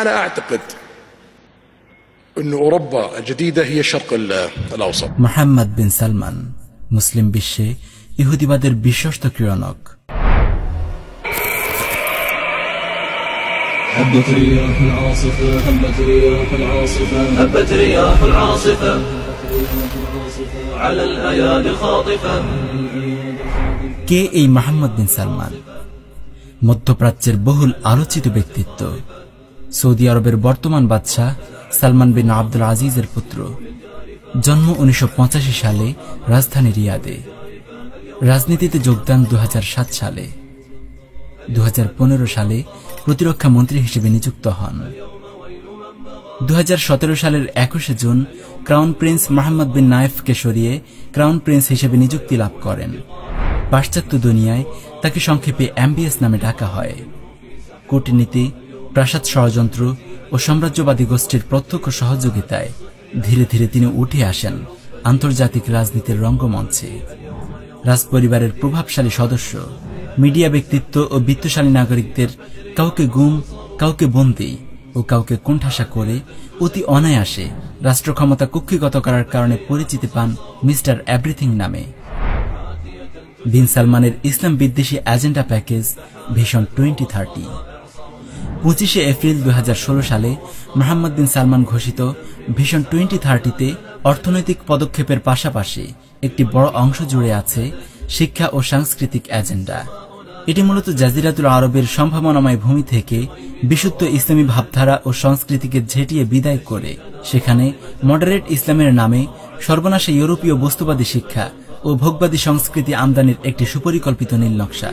أنا أعتقد أن أوروبا الجديدة هي الشرق الأوسط. محمد بن سلمان মুসলিম বিশ্বে ইহুদিবাদের বিশ্বস্ত ক্রীড়নক। هبت رياح العاصفة هبت رياح العاصفة هبت رياح العاصفة على الأيادي خاطفة। কে এই মোহাম্মদ বিন সালমান? মধ্যপ্রাচ্যের বহুল আলোচিত ব্যক্তিত্ব, সৌদি আরবের বর্তমান বাদশাহ সালমান বিন আব্দুল আজিজের পুত্র। জন্ম 1985 সালে রাজধানী রিয়াদে। রাজনীতিতে যোগদান 2007 সালে। 2015 সালে প্রতিরক্ষা মন্ত্রী হিসেবে নিযুক্ত হন। 2017 সালের 21 জুন ক্রাউন প্রিন্স মোহাম্মদ বিন নায়েফকে সরিয়ে ক্রাউন প্রিন্স হিসেবে নিযুক্তি লাভ করেন। পাশ্চাত্য দুনিয়ায় তাকে সংক্ষেপে MBS নামে ডাকা হয়। কূটনীতি, প্রাসাদ ষড়যন্ত্র ও সাম্রাজ্যবাদী গোষ্ঠীর প্রত্যক্ষ সহযোগিতায় ধীরে ধীরে তিনি উঠে আসেন আন্তর্জাতিক রাজনীতির রঙ্গমঞ্চে। রাজপরিবারের প্রভাবশালী সদস্য, মিডিয়া ব্যক্তিত্ব ও বিত্তশালী নাগরিকদের কাউকে গুম, কাউকে বন্দী ও কাউকে কোণঠাসা করে অতি অনায়াসে রাষ্ট্র ক্ষমতা কুক্ষিগত করার কারণে পরিচিতি পান মিস্টার এভরিথিং নামে। বিন সালমানের ইসলাম বিদ্বেষী এজেন্ডা প্যাকেজ ভিশন 2030। 25 এপ্রিল 2016 সালে মোহাম্মদ বিন সালমান ঘোষিত ভিশন 2030-তে অর্থনৈতিক পদক্ষেপের পাশাপাশি একটি বড় অংশ জুড়ে আছে শিক্ষা ও সাংস্কৃতিক এজেন্ডা। এটি মূলত জাজিরাতুল আরবের সম্ভাবনাময় ভূমি থেকে বিশুদ্ধ ইসলামী ভাবধারা ও সংস্কৃতিকে ঝেঁটিয়ে বিদায় করে সেখানে মডারেট ইসলামের নামে সর্বনাশে ইউরোপীয় বস্তুবাদী শিক্ষা ও ভোগবাদী সংস্কৃতি আমদানির একটি সুপরিকল্পিত নীলনকশা।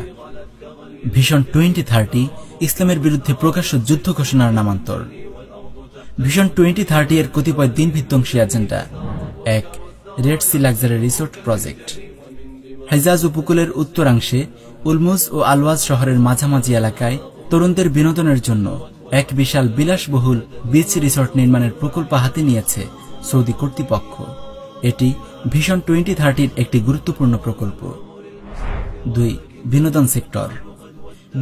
ভিশন 2030 ইসলামের বিরুদ্ধে প্রকাশ্য যুদ্ধ ঘোষণার নামান্তর। ভিশন 2030 এর কতিপয় দিনভিত্তিক agenda: 1. Red Sea luxury resort project. হেজাজ উপকূলের উত্তরাংশে উলমুজ ও আলওয়াজ শহরের মাঝামাঝি এলাকায় তরুণদের বিনোদনের জন্য এক বিশাল বিলাসবহুল বিচ রিসোর্ট নির্মাণের প্রকল্প হাতে নিয়েছে সৌদি কর্তৃপক্ষ। এটি ভিশন 2030-র একটি গুরুত্বপূর্ণ প্রকল্প। 2. বিনোদন সেক্টর।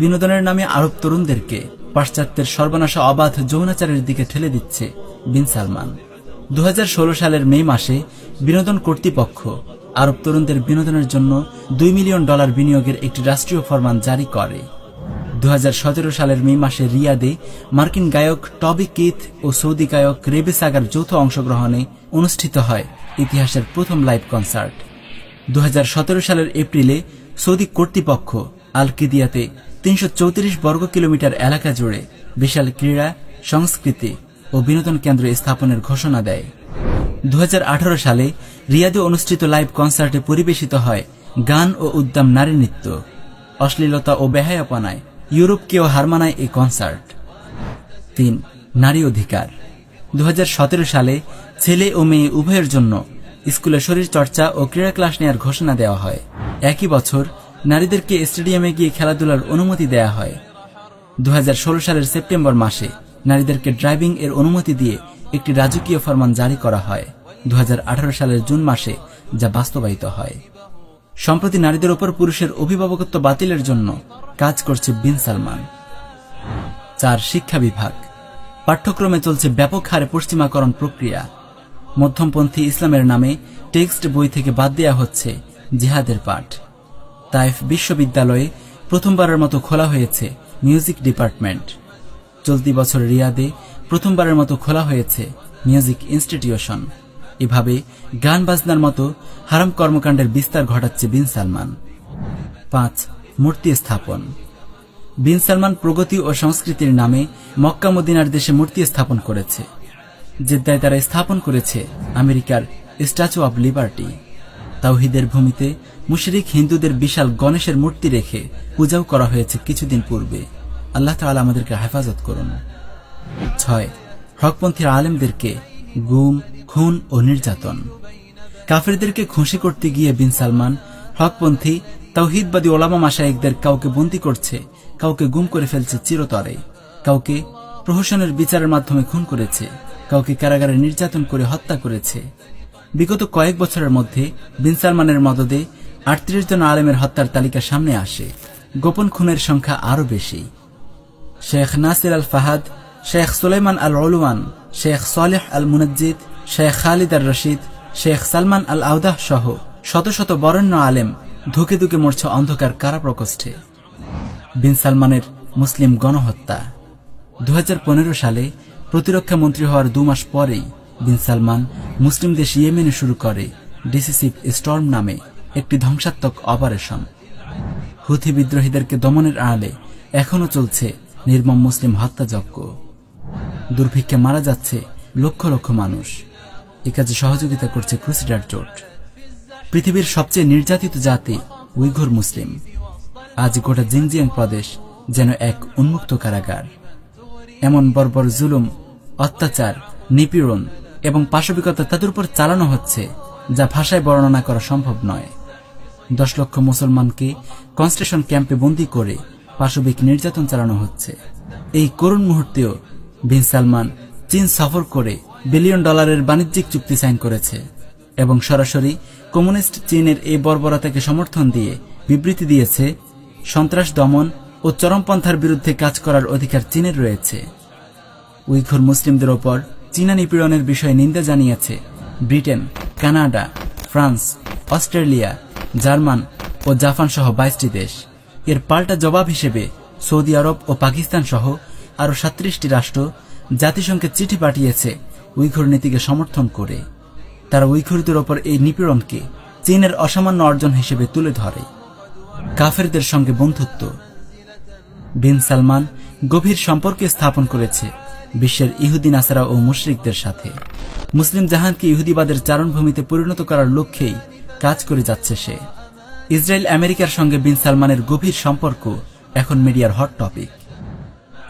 বিনোদনের নামে আরব তরুণদেরকে পাশ্চাত্যের সর্বনাশা অবাধ যৌনাচারের দিকে ঠেলে দিচ্ছে বিন সালমান। 2016 সালের মে মাসে বিনোদন কর্তৃপক্ষ আরব তরুণদের বিনোদনের জন্য $2 মিলিয়ন বিনিয়োগের একটি রাষ্ট্রীয় ফরমান জারি করে। 2017 সালের মে মাসে রিয়াদে মার্কিন গায়ক টবি কিথ ও সৌদি গায়ক রেবে সাগার যৌথ অংশগ্রহণে অনুষ্ঠিত হয় ইতিহাসের প্রথম লাইভ কনসার্ট। 2017 সালের এপ্রিলে সৌদি কর্তৃপক্ষ আল কিদিয়াতে 334 বর্গ কিলোমিটার এলাকা জুড়ে বিশাল ক্রীড়া, সংস্কৃতি ও বিনোদন কেন্দ্র স্থাপনের ঘোষণা দেয়। 2018 সালে রিয়াদে অনুষ্ঠিত লাইভ কনসার্টে পরিবেশিত হয় গান ও উদ্দাম নারী নৃত্য। অশ্লীলতা ও বেহায়াপনায় ইউরোপকেও হার মানায় এই কনসার্ট। 3. নারী অধিকার। 2017 সালে ছেলে ও মেয়ে উভয়ের জন্য স্কুলে শরীর চর্চা ও ক্রীড়া ক্লাস নেওয়ার ঘোষণা দেওয়া হয়। একই বছর নারীদেরকে স্টেডিয়ামে গিয়ে খেলাধুলার অনুমতি দেয়া হয়। 2016 সালের সেপ্টেম্বর মাসে নারীদেরকে ড্রাইভিং এর অনুমতি দিয়ে একটি রাজকীয় ফরমান জারি করা হয়। 2018 সালের জুন মাসে যা বাস্তবায়িত হয়। সম্প্রতি নারীদের উপর পুরুষের অভিভাবকত্ব বাতিলের জন্য কাজ করছে বিন সালমান। 4. শিক্ষা বিভাগ। পাঠ্যক্রমে চলছে ব্যাপক হারে পশ্চিমাকরণ প্রক্রিয়া। মধ্যমপন্থী ইসলামের নামে টেক্সট বই থেকে বাদ দেওয়া হচ্ছে জিহাদের পাঠ। তাইফ বিশ্ববিদ্যালয়ে প্রথমবারের মতো খোলা হয়েছে মিউজিক ডিপার্টমেন্ট। চলতি বছর রিয়াদে প্রথমবারের মতো খোলা হয়েছে মিউজিক ইনস্টিটিউশন। এভাবে গান বাজনার মতো হারাম কর্মকাণ্ডের বিস্তার ঘটাচ্ছে বিন সালমান। 5. মূর্তি স্থাপন। বিন সালমান প্রগতি ও সংস্কৃতির নামে মক্কা মদিনার দেশে মূর্তি স্থাপন করেছে। জেদ্দায় তারা স্থাপন করেছে আমেরিকার স্ট্যাচু অব লিবার্টি। তাওহীদের ভূমিতে মুশরিক হিন্দুদের বিশাল গণেশের মূর্তি রেখে পূজাও করা হয়েছে কিছুদিন পূর্বে। আল্লাহ তাআলা আমাদেরকে হেফাজত করুন। 6. হকপন্থী আলেমদেরকে গুম, খুন ও নির্যাতন। কাফেরদেরকে খুশি করতে গিয়ে বিন সালমান হকপন্থী তাওহীদবাদী ওলামা মাশায়েখদের কাউকে বন্দী করছে, কাউকে গুম করে ফেলছে চিরতরে, কাউকে প্রহসনের বিচারের মাধ্যমে খুন করেছে, কাউকে কারাগারে নির্যাতন করে হত্যা করেছে। বিগত কয়েক বছরের মধ্যে বিন সালমানের মদদে 38 জন আলেমের হত্যার তালিকা সামনে আসে। গোপন খুনের সংখ্যা আরো বেশি। শেখ নাসির আল ফাহাদ, শেখ সুলাইমান আল উলওয়ান, শেখ সালেহ আল মুনাজ্জিদ, শেখ খালিদ আর রশিদ, শেখ সালমান আল আউদাহ সহ শত শত বরেণ্য আলেম ধুকে ধুকে মরছে অন্ধকার কারাপ্রকোষ্ঠে। বিন সালমানের মুসলিম গণহত্যা। 2015 সালে প্রতিরক্ষা মন্ত্রী হওয়ার 2 মাস পরেই বিন সালমান মুসলিম দেশ ইয়েমেনে শুরু করে ডিসিসিভ স্টর্ম নামে একটি ধ্বংসাত্মক অপারেশন। হুথি বিদ্রোহীদেরকে দমনের আড়ালে এখনও চলছে নির্মম মুসলিম হত্যাযজ্ঞ। দুর্ভিক্ষে মারা যাচ্ছে লক্ষ লক্ষ মানুষ। এ কাজে সহযোগিতা করছে ক্রুসেডার জোট। পৃথিবীর সবচেয়ে নির্যাতিত জাতি উইঘুর মুসলিম। আজ গোটা জিনজিয়াং প্রদেশ যেন এক উন্মুক্ত কারাগার। এমন বর্বর জুলুম, অত্যাচার, নিপীড়ন এবং পাশবিকতা তাদের উপর চালানো হচ্ছে যা ভাষায় বর্ণনা করা সম্ভব নয়। 10 লক্ষ মুসলমানকে কনসেন্ট্রেশন ক্যাম্পে বন্দী করে পাশবিক নির্যাতন চালানো হচ্ছে। এই করুণ মুহূর্তেও বিন সালমান চীন সফর করে $1 বিলিয়ন বাণিজ্যিক চুক্তি সাইন করেছে এবং সরাসরি কমিউনিস্ট চীনের এই বর্বরতাকে সমর্থন দিয়ে বিবৃতি দিয়েছে, সন্ত্রাস দমন ও চরমপন্থার বিরুদ্ধে কাজ করার অধিকার চীনের রয়েছে। উইঘুর মুসলিমদের ওপর চীনা নিপীড়নের বিষয়ে নিন্দা জানিয়েছে Britain, Canada, France, Australia, German ও জাপান সহ 22টি দেশ। এর পাল্টা জবাব হিসেবে সৌদি আরব ও পাকিস্তান সহ আরও 37টি রাষ্ট্র জাতিসংঘে চিঠি পাঠিয়েছে উইঘুর নীতিকে সমর্থন করে। তারা উইঘুরদের ওপর এই নিপীড়নকে চীনের অসামান্য অর্জন হিসেবে তুলে ধরে। কাফেরদের সঙ্গে বন্ধুত্ব। বিন সালমান গভীর সম্পর্ক স্থাপন করেছে বিশ্বের ইহুদি, নাসারা ও মুশরিকদের সাথে। মুসলিম জাহানকে ইহুদিবাদের চারণভূমিতে পরিণত করার লক্ষ্যেই কাজ করে যাচ্ছে সে। ইসরায়েল আমেরিকার সঙ্গে বিন সালমানের গভীর সম্পর্ক এখন মিডিয়ার হট টপিক।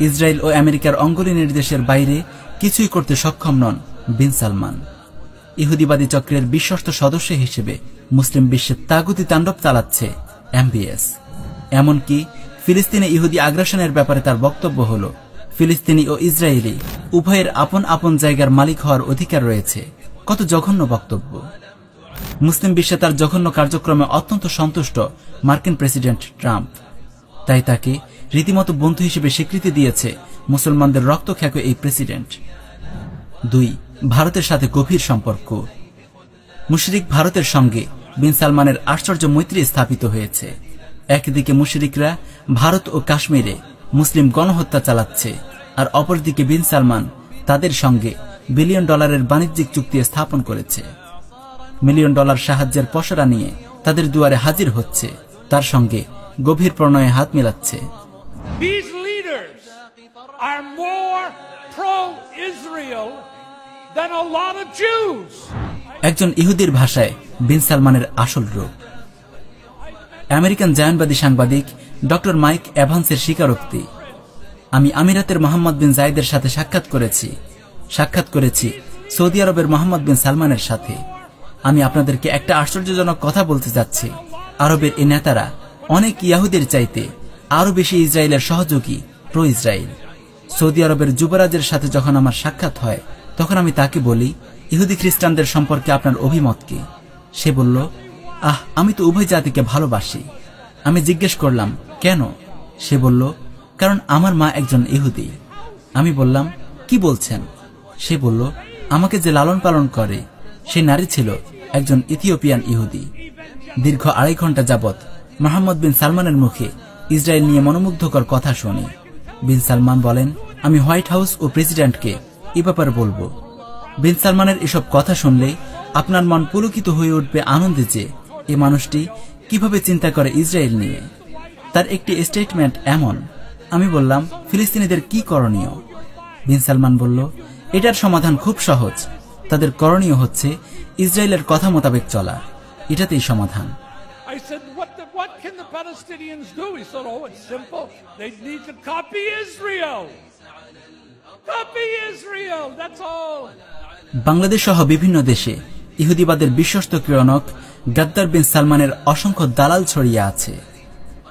ইসরায়েল ও আমেরিকার অঙ্গুলি নির্দেশের বাইরে কিছুই করতে সক্ষম নন বিন সালমান। ইহুদিবাদী চক্রের বিশ্বস্ত সদস্য হিসেবে মুসলিম বিশ্বে তাগুতি তাণ্ডব চালাচ্ছে MBS। এমনকি ফিলিস্তিনে ইহুদি আগ্রাসনের ব্যাপারে তার বক্তব্য হল, ফিলিস্তিনি ও ইসরায়েলি উভয়ের আপন আপন জায়গার মালিক হওয়ার অধিকার রয়েছে। কত জঘন্য বক্তব্য! মুসলিম বিশ্বে তার জঘন্য কার্যক্রমে অত্যন্ত সন্তুষ্ট মার্কিন প্রেসিডেন্ট ট্রাম্প। তাই তাকে রীতিমতো বন্ধু হিসেবে স্বীকৃতি দিয়েছে মুসলমানদের রক্তখ্যাত এই প্রেসিডেন্ট। 2. ভারতের সাথে গভীর সম্পর্ক। মুশরিক ভারতের সঙ্গে বিন সালমানের আশ্চর্য মৈত্রী স্থাপিত হয়েছে। একদিকে মুশরিকরা ভারত ও কাশ্মীরে মুসলিম গণহত্যা চালাচ্ছে, আর অপরদিকে বিন সালমান তাদের সঙ্গে $1 বিলিয়ন বাণিজ্যিক চুক্তি স্থাপন করেছে। $1 মিলিয়ন সাহায্যের পসরা নিয়ে তাদের দুয়ারে হাজির হচ্ছে, তার সঙ্গে গভীর প্রণয়ে হাত মেলাচ্ছে। These leaders are more pro-Israel than a lot of Jews. একজন ইহুদির ভাষায় বিন সালমানের আসল রূপ। আমেরিকান জায়নবাদী সাংবাদিক ডক্টর মাইক এভান্সের স্বীকারোক্তি, আমি আমিরাতের মোহাম্মদ বিন জায়েদের সাথে সাক্ষাৎ করেছি সৌদি আরবের মোহাম্মদ বিন সালমানের সাথে। আমি আপনাদেরকে একটা আশ্চর্যজনক কথা বলতে যাচ্ছি। আরবের এই নেতারা অনেক ইয়াহুদের চাইতে আরো বেশি ইসরায়েলের সহযোগী, প্রো ইসরায়েল। সৌদি আরবের যুবরাজের সাথে যখন আমার সাক্ষাৎ হয়, তখন আমি তাকে বলি, ইহুদি খ্রিস্টানদের সম্পর্কে আপনার অভিমত কি? সে বলল, আমি তো উভয় জাতিকে ভালোবাসি। আমি জিজ্ঞেস করলাম, কেন? সে বলল, কারণ আমার মা একজন ইহুদি। আমি বললাম, কি বলছেন? সে বলল, আমাকে যে লালন পালন করে সে নারী ছিল একজন ইথিওপিয়ান ইহুদি। দীর্ঘ 2.5 ঘন্টা যাবৎ মোহাম্মদ বিন সালমানের মুখে ইসরায়েল নিয়ে মনোমুগ্ধকর কথা শুনি। বিন সালমান বলেন, আমি হোয়াইট হাউস ও প্রেসিডেন্টকে এ ব্যাপারে বলবো। বিন সালমানের এসব কথা শুনলে আপনার মন পুলকিত হয়ে উঠবে আনন্দে যে এই মানুষটি কিভাবে চিন্তা করে ইসরায়েল নিয়ে। তার একটি স্টেটমেন্ট এমন। আমি বললাম, ফিলিস্তিনিদের কি করণীয়? বিন সালমান বলল, এটার সমাধান খুব সহজ। তাদের করণীয় হচ্ছে ইসরায়েলের কথা মোতাবেক চলা। এটাতেই সমাধান। I said, what can the Palestinians do? He said, it's simple. They need to copy Israel. Copy Israel, that's all. Bangladesh সহ বিভিন্ন দেশে ইহুদিবাদের বিশ্বস্ত ক্রিয়নক গাদ্দার বিন সালমানের অসংখ্য দালাল ছড়িয়ে আছে।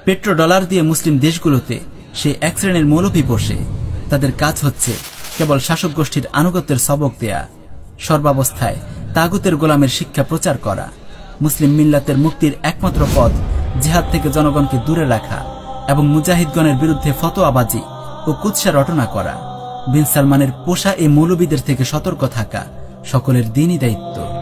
পেট্রো ডলার দিয়ে মুসলিম দেশগুলোতে সে এক শ্রেণীর মৌলভী বসে। তাদের কাজ হচ্ছে কেবল শাসক গোষ্ঠীর আনুগত্যের সবক দেয়া, সর্বাবস্থায় তাগুতের গোলামের শিক্ষা প্রচার করা, মুসলিম মিল্লাতের মুক্তির একমাত্র পথ জিহাদ থেকে জনগণকে দূরে রাখা এবং মুজাহিদগণের বিরুদ্ধে ফতোয়াবাজি ও কুৎসা রটনা করা। বিন সালমানের পোষা এই মৌলবীদের থেকে সতর্ক থাকা সকলের দিনই দায়িত্ব।